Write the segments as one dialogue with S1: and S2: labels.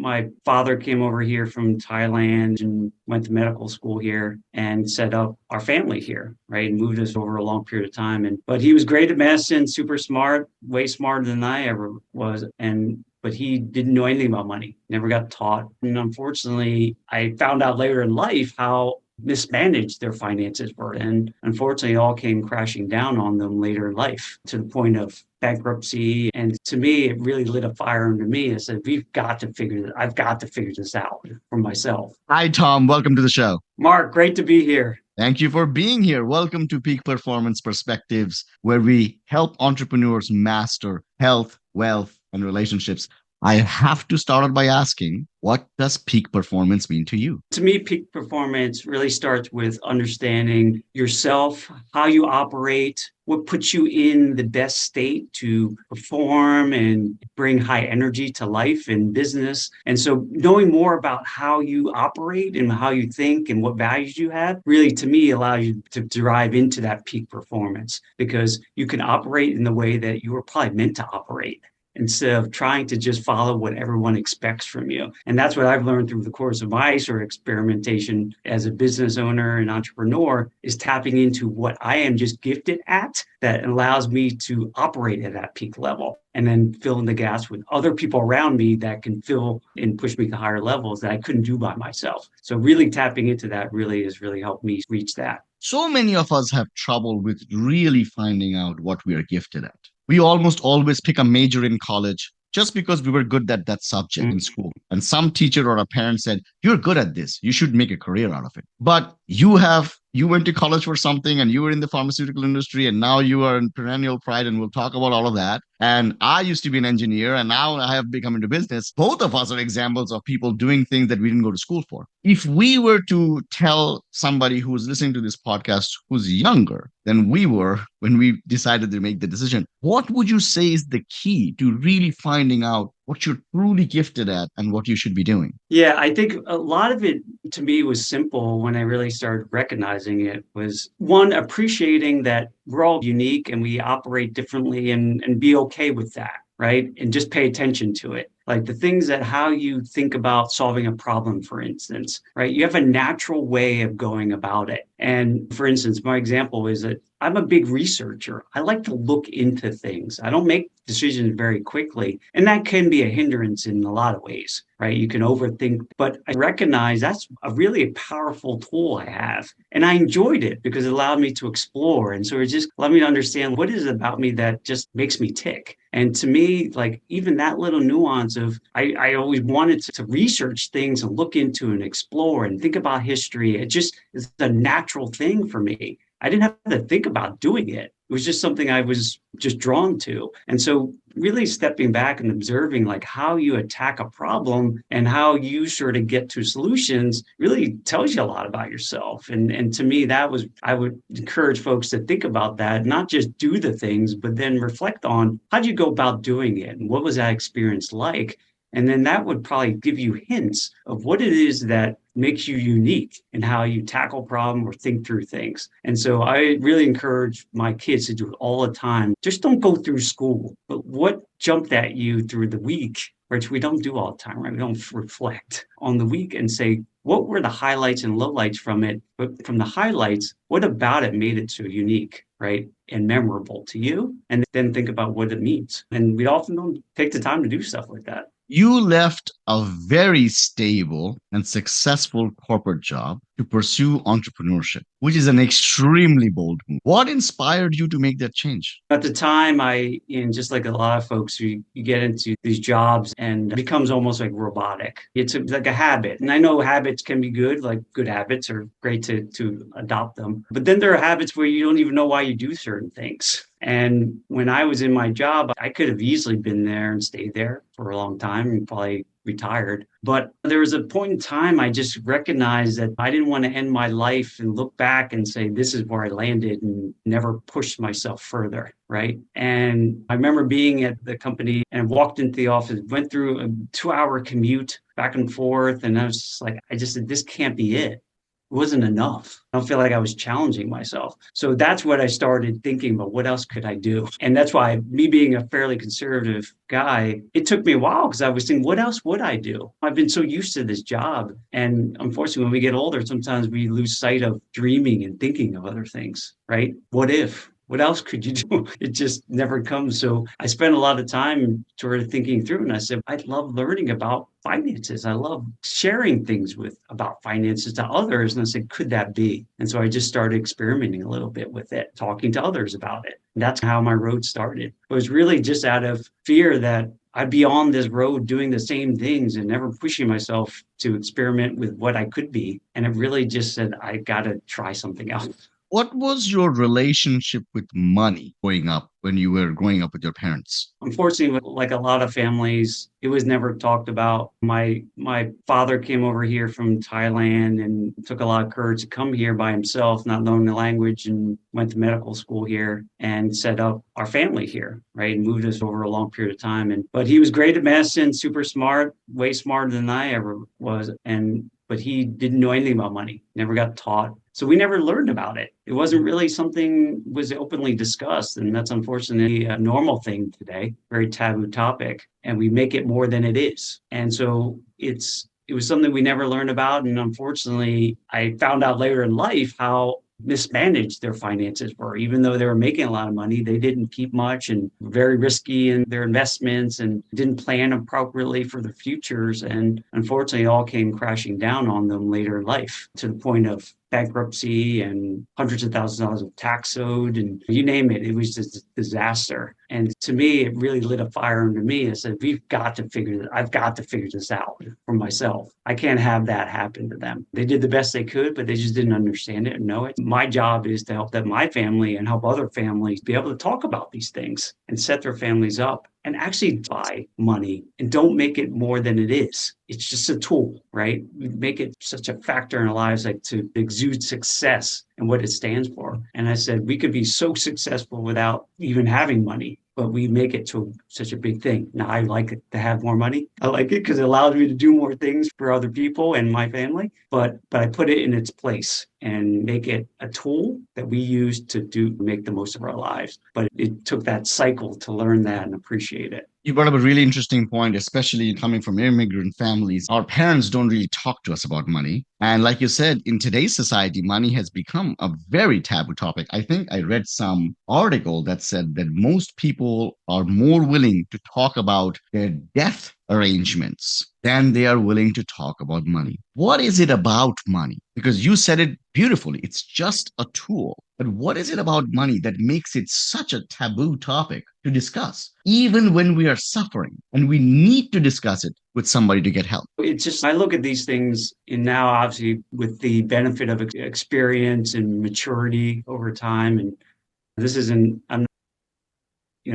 S1: My father came over here from Thailand and went to medical school here and set up our family here, right? And moved us over a long period of time. But he was great at medicine, super smart, way smarter than I ever was. But he didn't know anything about money, never got taught. And unfortunately, I found out later in life how mismanaged their finances were. And unfortunately, it all came crashing down on them later in life to the point of bankruptcy. And to me, it really lit a fire under me. I said, I've got to figure this out for myself.
S2: Hi, Tom. Welcome to the show.
S1: Mark, great to be here.
S2: Thank you for being here. Welcome to Peak Performance Perspectives, where we help entrepreneurs master health, wealth, and relationships. I have to start out by asking, what does peak performance mean to you?
S1: To me, peak performance really starts with understanding yourself, how you operate, what puts you in the best state to perform and bring high energy to life and business. And so knowing more about how you operate and how you think and what values you have really, to me, allows you to drive into that peak performance because you can operate in the way that you were probably meant to operate, instead of trying to just follow what everyone expects from you. And that's what I've learned through the course of my sort of experimentation as a business owner and entrepreneur is tapping into what I am just gifted at that allows me to operate at that peak level and then fill in the gaps with other people around me that can fill and push me to higher levels that I couldn't do by myself. So really tapping into that really has really helped me reach that.
S2: So many of us have trouble with really finding out what we are gifted at. We almost always pick a major in college just because we were good at that subject in school. And some teacher or a parent said, you're good at this. You should make a career out of it. But you went to college for something and you were in the pharmaceutical industry and now you are in Perennial Pride and we'll talk about all of that. And I used to be an engineer and now I have become into business. Both of us are examples of people doing things that we didn't go to school for. If we were to tell somebody who's listening to this podcast who's younger than we were when we decided to make the decision, what would you say is the key to really finding out what you're truly gifted at and what you should be doing?
S1: Yeah, I think a lot of it to me was simple when I really started recognizing it was one, appreciating that we're all unique and we operate differently and be okay with that, right? And just pay attention to it. Like the things that how you think about solving a problem, for instance, right? You have a natural way of going about it. And for instance, my example is that I'm a big researcher. I like to look into things. I don't make decisions very quickly. And that can be a hindrance in a lot of ways, right? You can overthink, but I recognize that's a really powerful tool I have. And I enjoyed it because it allowed me to explore. And so it just allowed me to understand what is it about me that just makes me tick. And to me, like even that little nuance of, I always wanted to research things and look into and explore and think about history. It just is a natural thing for me. I didn't have to think about doing it. It was just something I was just drawn to. And so really stepping back and observing like how you attack a problem and how you sort of get to solutions really tells you a lot about yourself. And to me, that was, I would encourage folks to think about that, not just do the things, but then reflect on how do you go about doing it? And what was that experience like? And then that would probably give you hints of what it is that makes you unique in how you tackle problem or think through things. And so I really encourage my kids to do it all the time. Just don't go through school, but what jumped at you through the week, which we don't do all the time, right? We don't reflect on the week and say, what were the highlights and lowlights from it? But from the highlights, what about it made it so unique, right? And memorable to you? And then think about what it means. And we often don't take the time to do stuff like that.
S2: You left a very stable and successful corporate job to pursue entrepreneurship, which is an extremely bold move. What inspired you to make that change?
S1: At the time, just like a lot of folks, you get into these jobs and it becomes almost like robotic. It's like a habit. And I know habits can be good, like good habits are great to adopt them. But then there are habits where you don't even know why you do certain things. And when I was in my job, I could have easily been there and stayed there for a long time and probably retired. But there was a point in time I just recognized that I didn't want to end my life and look back and say, this is where I landed and never pushed myself further. Right. And I remember being at the company and walked into the office, went through a 2-hour commute back and forth. And I was just like, I just said, this can't be it. wasn't enough. I don't feel like I was challenging myself. So that's what I started thinking about. What else could I do? And that's why, me being a fairly conservative guy, it took me a while because I was thinking, what else would I do? I've been so used to this job. And unfortunately, when we get older, sometimes we lose sight of dreaming and thinking of other things, right? What if? What else could you do? It just never comes. So I spent a lot of time sort of thinking through, and I said, I love learning about finances. I love sharing things with about finances to others. And I said, could that be? And so I just started experimenting a little bit with it, talking to others about it. And that's how my road started. It was really just out of fear that I'd be on this road doing the same things and never pushing myself to experiment with what I could be. And it really just said, I got to try something else.
S2: What was your relationship with money growing up when you were growing up with your parents?
S1: Unfortunately, like a lot of families, it was never talked about. My father came over here from Thailand and took a lot of courage to come here by himself, not knowing the language, and went to medical school here and set up our family here, right? And moved us over a long period of time. And but he was great at medicine, super smart, way smarter than I ever was. And but he didn't know anything about money, never got taught. So we never learned about it. It wasn't really something was openly discussed. And that's unfortunately a normal thing today, very taboo topic. And we make it more than it is. And so it was something we never learned about. And unfortunately, I found out later in life how mismanaged their finances were. Even though they were making a lot of money, they didn't keep much and were very risky in their investments and didn't plan appropriately for their futures. And unfortunately, it all came crashing down on them later in life to the point of bankruptcy and hundreds of thousands of dollars of tax owed, and you name it. It was just a disaster. And to me, it really lit a fire under me. I said, I've got to figure this out for myself. I can't have that happen to them. They did the best they could, but they just didn't understand it and know it. My job is to help my family and help other families be able to talk about these things and set their families up and actually buy money and don't make it more than it is. It's just a tool, right? We make it such a factor in our lives, like to exude success and what it stands for. And I said, we could be so successful without even having money, but we make it to such a big thing. Now, I like it to have more money. I like it because it allows me to do more things for other people and my family, but I put it in its place and make it a tool that we use to make the most of our lives. But it took that cycle to learn that and appreciate it.
S2: You brought up a really interesting point, especially coming from immigrant families. Our parents don't really talk to us about money. And like you said, in today's society, money has become a very taboo topic. I think I read some article that said that most people are more willing to talk about their death arrangements than they are willing to talk about money. What is it about money? Because you said it beautifully. It's just a tool. But what is it about money that makes it such a taboo topic to discuss, even when we are suffering and we need to discuss it with somebody to get help?
S1: It's just, I look at these things, and now obviously with the benefit of experience and maturity over time. And this isn't, I'm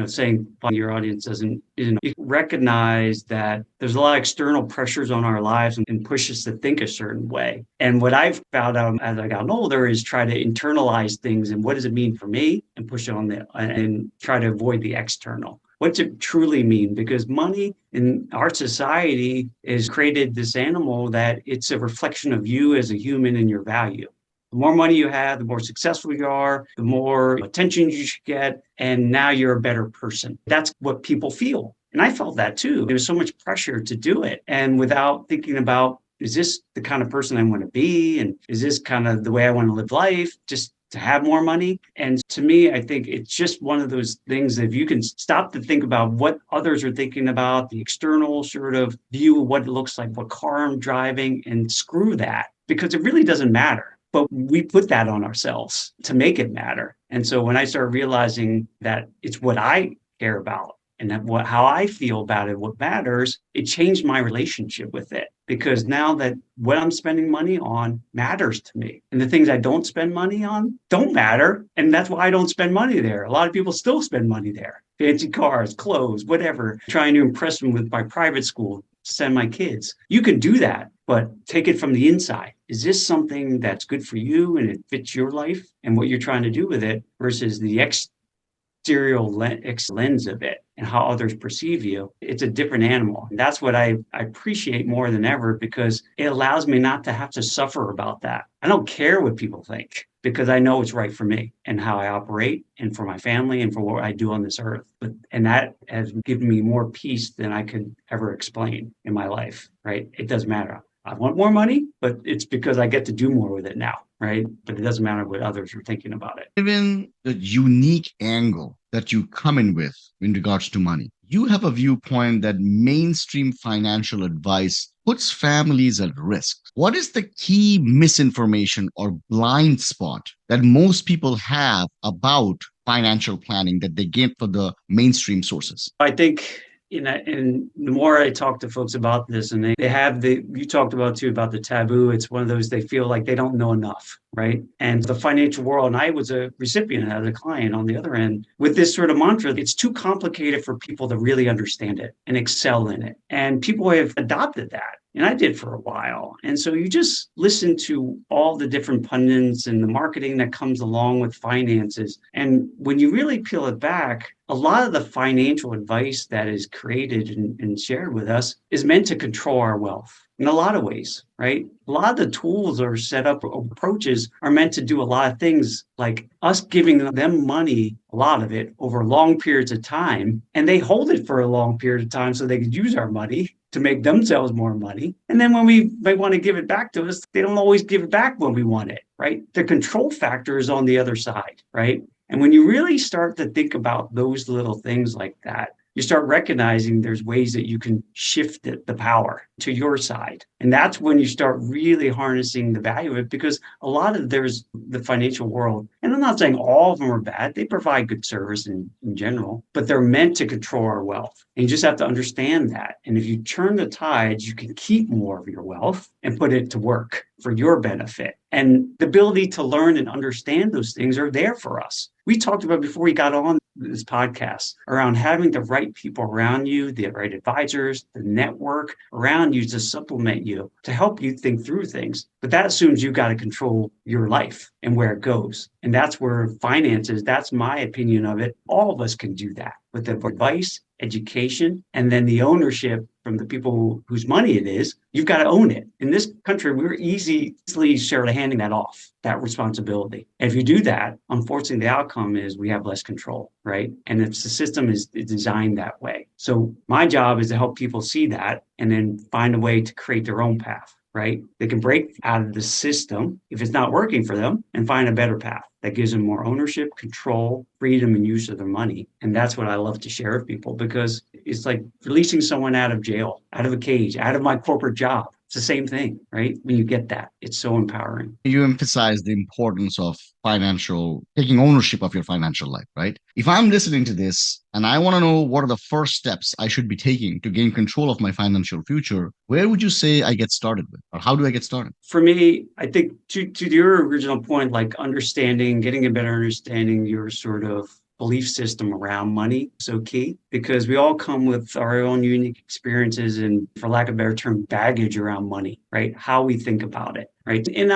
S1: saying your audience doesn't, you recognize that there's a lot of external pressures on our lives and push us to think a certain way. And what I've found out as I got older is try to internalize things and what does it mean for me, and push it on and try to avoid the external. What's it truly mean? Because money in our society has created this animal that it's a reflection of you as a human and your value. The more money you have, the more successful you are, the more attention you should get, and now you're a better person. That's what people feel. And I felt that too. There was so much pressure to do it. And without thinking about, is this the kind of person I want to be? And is this kind of the way I want to live life? Just to have more money. And to me, I think it's just one of those things that if you can stop to think about what others are thinking about, the external sort of view of what it looks like, what car I'm driving, and screw that, because it really doesn't matter. But we put that on ourselves to make it matter. And so when I started realizing that it's what I care about and that how I feel about it, what matters, it changed my relationship with it. Because now that what I'm spending money on matters to me, and the things I don't spend money on don't matter. And that's why I don't spend money there. A lot of people still spend money there. Fancy cars, clothes, whatever, trying to impress them with my private school to send my kids. You can do that, but take it from the inside. Is this something that's good for you and it fits your life and what you're trying to do with it versus the exterior lens of it? and how others perceive you, it's a different animal. And that's what I appreciate more than ever, because it allows me not to have to suffer about that. I don't care what people think because I know it's right for me and how I operate and for my family and for what I do on this earth. And that has given me more peace than I could ever explain in my life, right? It doesn't matter. I want more money, but it's because I get to do more with it now, right? But it doesn't matter what others are thinking about it.
S2: Given the unique angle that you come in with in regards to money, you have a viewpoint that mainstream financial advice puts families at risk. What is the key misinformation or blind spot that most people have about financial planning that they get for the mainstream sources?
S1: I think and the more I talk to folks about this, and they have you talked about too about the taboo, it's one of those they feel like they don't know enough, right? And the financial world, and I was a recipient as a client on the other end with this sort of mantra, it's too complicated for people to really understand it and excel in it. And people have adopted that. And I did for a while. And so you just listen to all the different pundits and the marketing that comes along with finances. And when you really peel it back, a lot of the financial advice that is created and shared with us is meant to control our wealth in a lot of ways, right? A lot of the tools or set up approaches are meant to do a lot of things, like us giving them money, a lot of it over long periods of time, and they hold it for a long period of time so they can use our money to make themselves more money. And then when we might want to give it back to us, they don't always give it back when we want it, right? The control factor is on the other side, right? And when you really start to think about those little things like that, you start recognizing there's ways that you can shift the power to your side. And that's when you start really harnessing the value of it, because a lot of there's the financial world, and I'm not saying all of them are bad, they provide good service in general, but they're meant to control our wealth. And you just have to understand that. And if you turn the tides, you can keep more of your wealth and put it to work for your benefit. And the ability to learn and understand those things are there for us. We talked about before we got on this podcast around having the right people around you, the right advisors, the network around you to supplement you, to help you think through things. But that assumes you got to control your life and where it goes. And that's where finances, that's my opinion of it. All of us can do that with the advice, education, and then the ownership from the people whose money it is. You've got to own it. In this country, we're easily sort of handing that off, that responsibility. And if you do that, unfortunately, the outcome is we have less control, right? And if the system is designed that way. So my job is to help people see that and then find a way to create their own path, right? They can break out of the system if it's not working for them and find a better path that gives them more ownership, control, freedom, and use of their money. And that's what I love to share with people, because it's like releasing someone out of jail, out of a cage, out of my corporate job. It's the same thing, right? When you get that, it's so empowering.
S2: You emphasize the importance of taking ownership of your financial life, right? If I'm listening to this and I want to know what are the first steps I should be taking to gain control of my financial future, where would you say I get started with? Or how do I get started?
S1: For me, I think to your original point, like getting a better understanding your sort of belief system around money, so key, because we all come with our own unique experiences and, for lack of a better term, baggage around money, right? How we think about it, right? And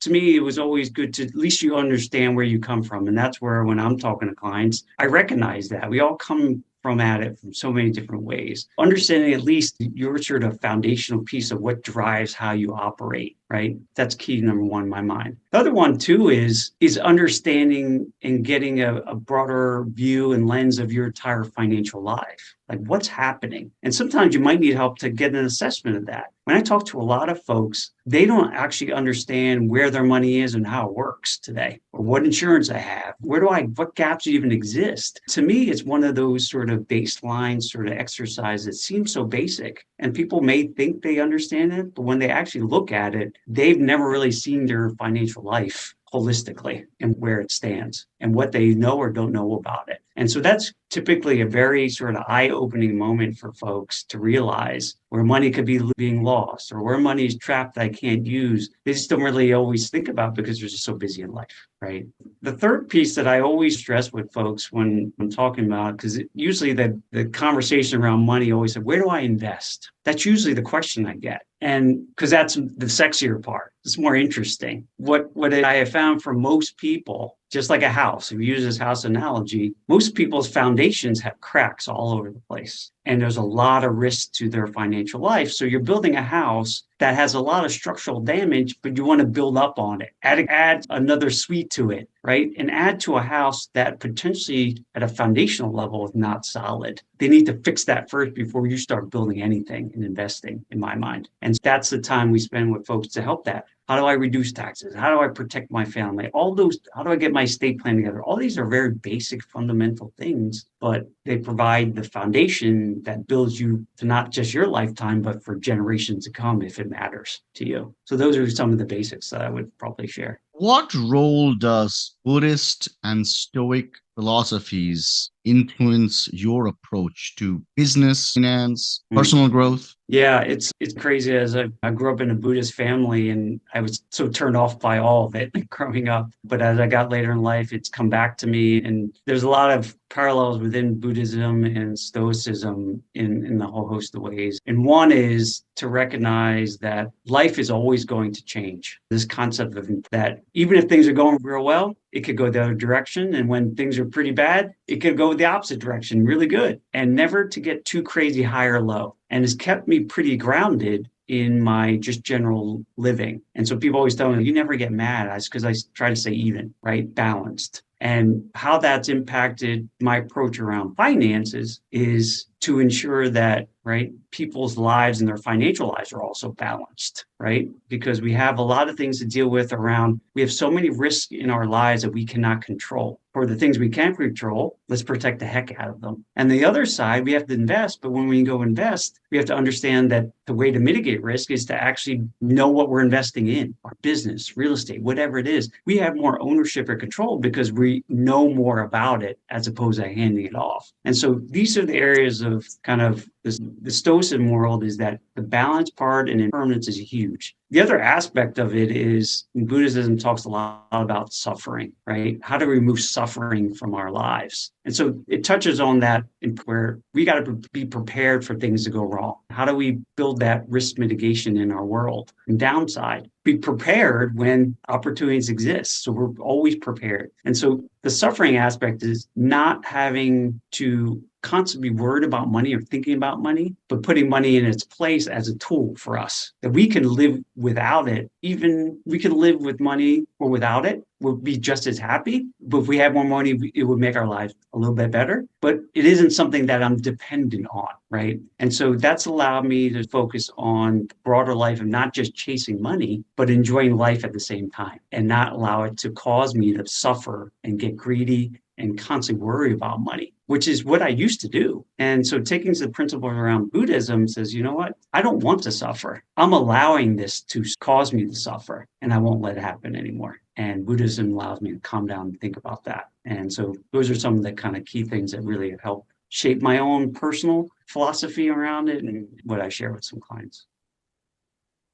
S1: to me, it was always good to at least you understand where you come from. And that's where, when I'm talking to clients, I recognize that we all come at it from so many different ways. Understanding at least your sort of foundational piece of what drives how you operate, right? That's key number one in my mind. The other one too is understanding and getting a broader view and lens of your entire financial life. Like what's happening. And sometimes you might need help to get an assessment of that. When I talk to a lot of folks, they don't actually understand where their money is and how it works today, or what insurance I have. What gaps even exist? To me, it's one of those sort of baseline sort of exercises that seems so basic. And people may think they understand it, but when they actually look at it, they've never really seen their financial life holistically and where it stands and what they know or don't know about it. And so that's typically a very sort of eye-opening moment for folks to realize where money could be being lost or where money is trapped that I can't use. They just don't really always think about because they're just so busy in life, right? The third piece that I always stress with folks when I'm talking about, because usually the conversation around money always said, where do I invest? That's usually the question I get. And because that's the sexier part, it's more interesting. What I have found for most people, just like a house. If you use this house analogy, most people's foundations have cracks all over the place. And there's a lot of risk to their financial life. So you're building a house that has a lot of structural damage, but you want to build up on it, add another suite to it, right? And add to a house that potentially at a foundational level is not solid. They need to fix that first before you start building anything and investing, in my mind. And that's the time we spend with folks to help that. How do I reduce taxes? How do I protect my family? All those, how do I get my estate plan together? All these are very basic, fundamental things, but they provide the foundation that builds you to not just your lifetime, but for generations to come if it matters to you. So those are some of the basics that I would probably share.
S2: What role does Buddhist and Stoic philosophies influence your approach to business, finance, personal growth?
S1: Yeah, it's crazy. As I grew up in a Buddhist family, and I was so turned off by all of it growing up. But as I got later in life, it's come back to me. And there's a lot of parallels within Buddhism and Stoicism in the whole host of ways. And one is to recognize that life is always going to change. This concept of that even if things are going real well, it could go the other direction. And when things are pretty bad, it could go the opposite direction, really good. And never to get too crazy high or low. And has kept me pretty grounded in my just general living. And so people always tell me, you never get mad. That's because I try to stay even, right? Balanced. And how that's impacted my approach around finances is to ensure that, right, people's lives and their financial lives are also balanced, right? Because we have a lot of things to deal with around, we have so many risks in our lives that we cannot control. For the things we can control, let's protect the heck out of them. And the other side, we have to invest. But when we go invest, we have to understand that the way to mitigate risk is to actually know what we're investing in, our business, real estate, whatever it is. We have more ownership or control because we know more about it as opposed to handing it off. And so these are the areas of kind of the Stoicism world, is that the balance part and impermanence is huge. The other aspect of it is Buddhism talks a lot about suffering, right? How to remove suffering from our lives. And so it touches on that where we got to be prepared for things to go wrong. How do we build that risk mitigation in our world? And downside, be prepared when opportunities exist. So we're always prepared. And so the suffering aspect is not having to constantly be worried about money or thinking about money, but putting money in its place as a tool for us, that we can live without it. Even we can live with money or without it. We'll be just as happy. But if we have more money, it would make our lives a little bit better. But it isn't something that I'm dependent on, right? And so that's allowed me to focus on broader life of not just chasing money, but enjoying life at the same time, and not allow it to cause me to suffer and get greedy and constantly worry about money, which is what I used to do. And so taking the principles around Buddhism says, you know what? I don't want to suffer. I'm allowing this to cause me to suffer, and I won't let it happen anymore. And Buddhism allows me to calm down and think about that. And so those are some of the kind of key things that really have helped shape my own personal philosophy around it and what I share with some clients.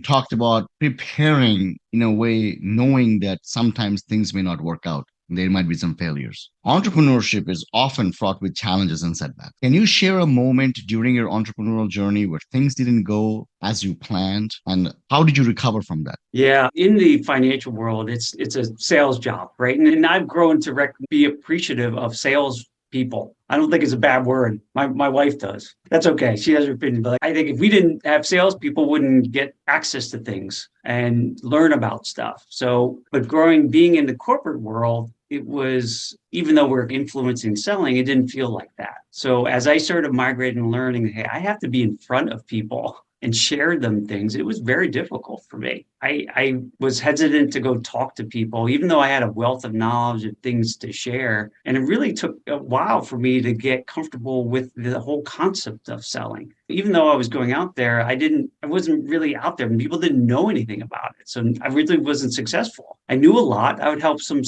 S2: Talked about preparing in a way, knowing that sometimes things may not work out. There might be some failures. Entrepreneurship is often fraught with challenges and setbacks. Can you share a moment during your entrepreneurial journey where things didn't go as you planned, and how did you recover from that?
S1: Yeah, in the financial world, it's a sales job, right? And I've grown to be appreciative of sales people. I don't think it's a bad word. My wife does. That's okay. She has her opinion. But I think if we didn't have sales, people wouldn't get access to things and learn about stuff. So, but being in the corporate world, it was, even though we're influencing selling, it didn't feel like that. So as I started migrating and learning, hey, I have to be in front of people and share them things, it was very difficult for me. I was hesitant to go talk to people, even though I had a wealth of knowledge and things to share. And it really took a while for me to get comfortable with the whole concept of selling. Even though I was going out there, I wasn't really out there and people didn't know anything about it. So I really wasn't successful. I knew a lot. I would help some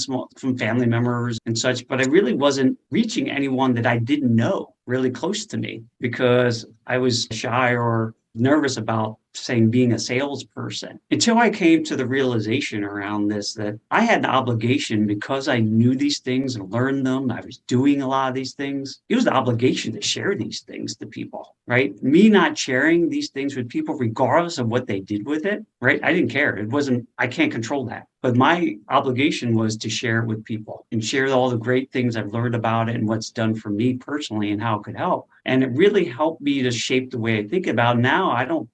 S1: family members and such, but I really wasn't reaching anyone that I didn't know really close to me because I was shy or nervous about being a salesperson, until I came to the realization around this, that I had an obligation, because I knew these things and learned them. I was doing a lot of these things. It was the obligation to share these things to people, right? Me not sharing these things with people, regardless of what they did with it, right? I didn't care. I can't control that. But my obligation was to share it with people and share all the great things I've learned about it and what's done for me personally and how it could help. And it really helped me to shape the way I think about it. Now.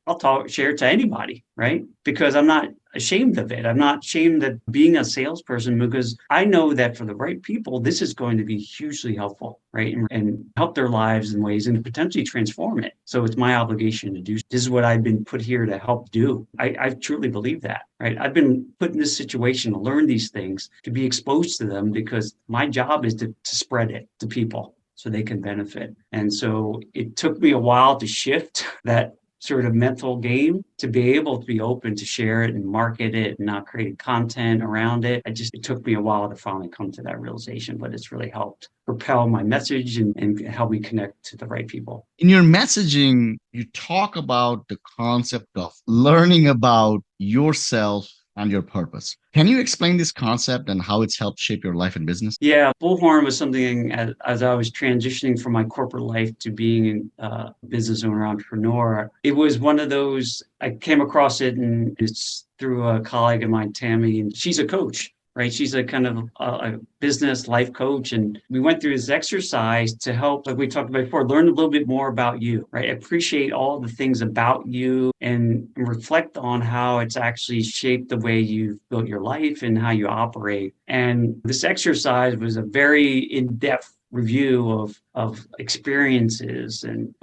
S1: Share it to anybody, right? Because I'm not ashamed of it. I'm not ashamed of being a salesperson because I know that for the right people, this is going to be hugely helpful, right? And help their lives in ways and potentially transform it. So it's my obligation to do. This is what I've been put here to help do. I truly believe that, right? I've been put in this situation to learn these things, to be exposed to them because my job is to spread it to people so they can benefit. And so it took me a while to shift that sort of mental game to be able to be open to share it and market it and not create content around it. It took me a while to finally come to that realization, but it's really helped propel my message and help me connect to the right people.
S2: In your messaging, you talk about the concept of learning about yourself and your purpose. Can you explain this concept and how it's helped shape your life and business?
S1: Yeah, Bullhorn was something as I was transitioning from my corporate life to being a business owner entrepreneur. It was one of those, I came across it and it's through a colleague of mine, Tammy, and she's a coach. Right. She's a kind of a business life coach. And we went through this exercise to help, like we talked about before, learn a little bit more about you, right? Appreciate all the things about you and reflect on how it's actually shaped the way you've built your life and how you operate. And this exercise was a very in-depth review of experiences and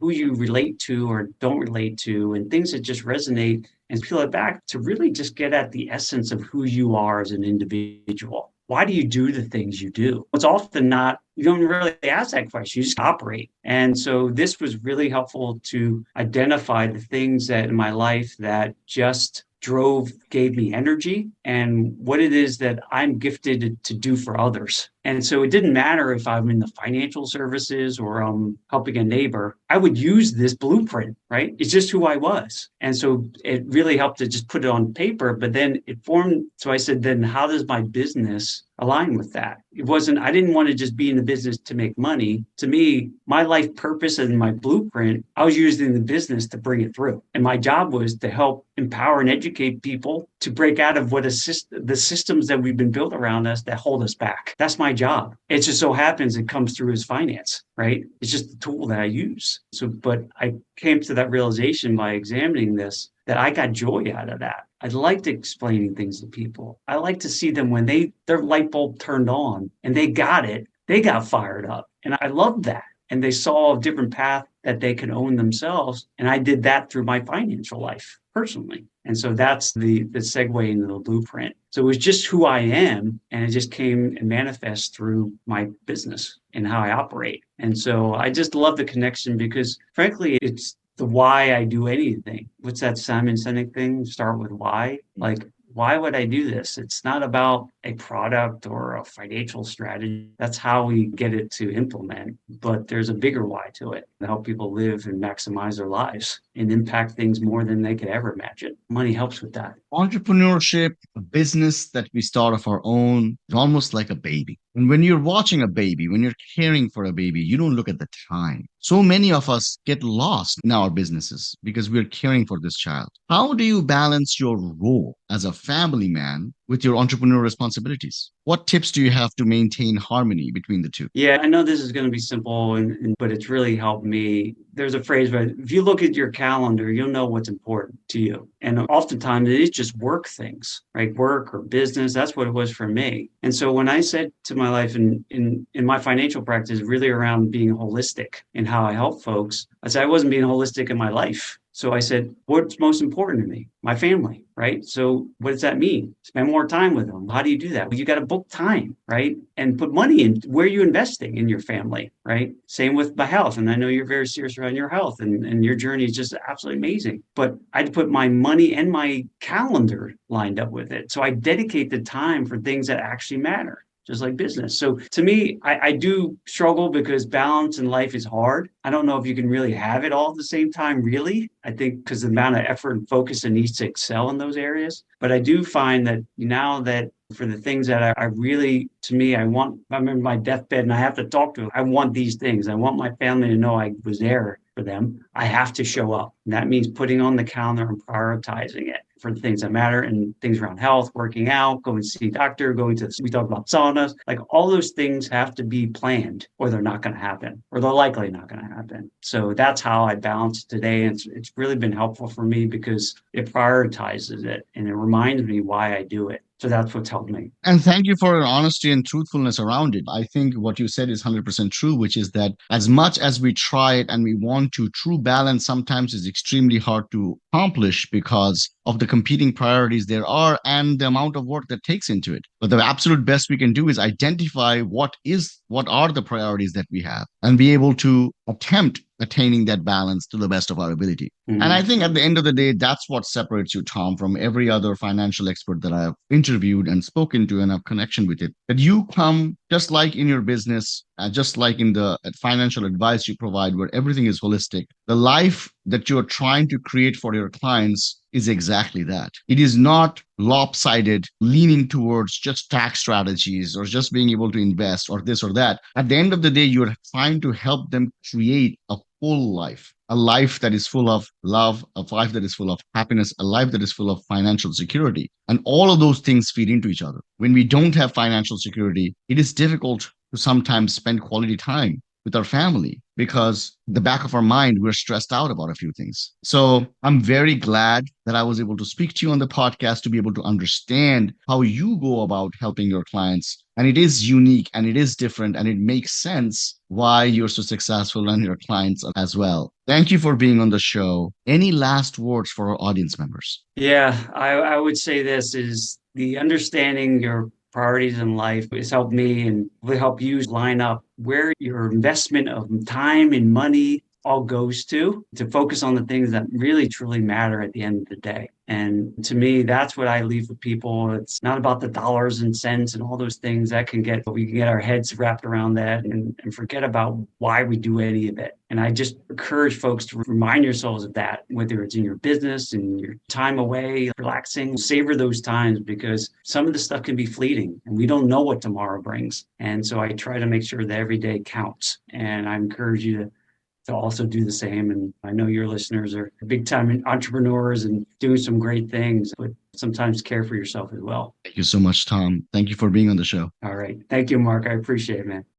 S1: who you relate to or don't relate to and things that just resonate and peel it back to really just get at the essence of who you are as an individual. Why do you do the things you do? It's often not, you don't really ask that question, you just operate. And so this was really helpful to identify the things that in my life that just gave me energy and what it is that I'm gifted to do for others. And so it didn't matter if I'm in the financial services or I'm helping a neighbor, I would use this blueprint, right? It's just who I was. And so it really helped to just put it on paper, but then it formed. So I said, then how does my business align with that? I didn't want to just be in the business to make money. To me, my life purpose and my blueprint, I was using the business to bring it through. And my job was to help empower and educate people to break out of the systems that we've been built around us that hold us back. That's my job. It just so happens it comes through as finance, right? It's just the tool that I use. So, but I came to that realization by examining this, that I got joy out of that. I liked explaining things to people. I like to see them when their light bulb turned on and they got fired up. And I loved that. And they saw a different path that they can own themselves. And I did that through my financial life personally. And so that's the segue into the blueprint. So it was just who I am, and it just came and manifest through my business and how I operate. And so I just love the connection because frankly, it's the why I do anything. What's that Simon Sinek thing? Start with why. Like, why would I do this? It's not about a product or a financial strategy. That's how we get it to implement. But there's a bigger why to it, to help people live and maximize their lives and impact things more than they could ever imagine. Money helps with that.
S2: Entrepreneurship, a business that we start of our own, is almost like a baby. And when you're watching a baby, when you're caring for a baby, you don't look at the time. So many of us get lost in our businesses because we're caring for this child. How do you balance your role as a family man with your entrepreneurial responsibilities? What tips do you have to maintain harmony between the two?
S1: Yeah, I know this is going to be simple, but it's really helped me. There's a phrase, but if you look at your calendar, you'll know what's important to you. And oftentimes it is just work things, right? Work or business. That's what it was for me. And so when I said to my life in my financial practice, really around being holistic in how I help folks, I said I wasn't being holistic in my life. So I said, what's most important to me? My family, right? So what does that mean? Spend more time with them. How do you do that? Well, you got to book time, right? And put money in. Where are you investing in your family, right? Same with my health. And I know you're very serious around your health and your journey is just absolutely amazing. But I had to put my money and my calendar lined up with it. So I dedicate the time for things that actually matter, just like business. So to me, I do struggle because balance in life is hard. I don't know if you can really have it all at the same time, really. I think because the amount of effort and focus it needs to excel in those areas. But I do find that now that for the things that I really, to me, I'm in my deathbed and I have to talk to them. I want these things. I want my family to know I was there for them. I have to show up. And that means putting on the calendar and prioritizing it. for the things that matter and things around health, working out, going to see a doctor, we talk about saunas, like all those things have to be planned or they're not going to happen or they're likely not going to happen. So that's how I balance today. And it's really been helpful for me because it prioritizes it and it reminds me why I do it. So that's what's helped me.
S2: And thank you for your honesty and truthfulness around it. I think what you said is 100% true, which is that as much as we try it and we want to, true balance sometimes is extremely hard to accomplish because of the competing priorities there are and the amount of work that takes into it. But the absolute best we can do is identify what are the priorities that we have and be able to attempt attaining that balance to the best of our ability. And I think at the end of the day, that's what separates you, Tom, from every other financial expert that I've interviewed and spoken to and have connection with it. That you come just like in your business, just like in the financial advice you provide, where everything is holistic. The life that you're trying to create for your clients is exactly that. It is not lopsided, leaning towards just tax strategies or just being able to invest or this or that. At the end of the day, you're trying to help them create a full life, a life that is full of love, a life that is full of happiness, a life that is full of financial security. And all of those things feed into each other. When we don't have financial security, it is difficult to sometimes spend quality time with our family because the back of our mind, we're stressed out about a few things. So I'm very glad that I was able to speak to you on the podcast to be able to understand how you go about helping your clients. And it is unique and it is different and it makes sense why you're so successful and your clients as well. Thank you for being on the show. Any last words for our audience members?
S1: Yeah, I would say this is the understanding your priorities in life has helped me and will help you line up where your investment of time and money all goes to focus on the things that really truly matter at the end of the day. And to me, that's what I leave with people. It's not about the dollars and cents and all those things we can get our heads wrapped around that and forget about why we do any of it. And I just encourage folks to remind yourselves of that, whether it's in your business and your time away, relaxing, savor those times because some of the stuff can be fleeting and we don't know what tomorrow brings. And so I try to make sure that every day counts. And I encourage you to also do the same. And I know your listeners are big time entrepreneurs and doing some great things, but sometimes care for yourself as well.
S2: Thank you so much, Tom. Thank you for being on the show.
S1: All right. Thank you, Mark. I appreciate it, man.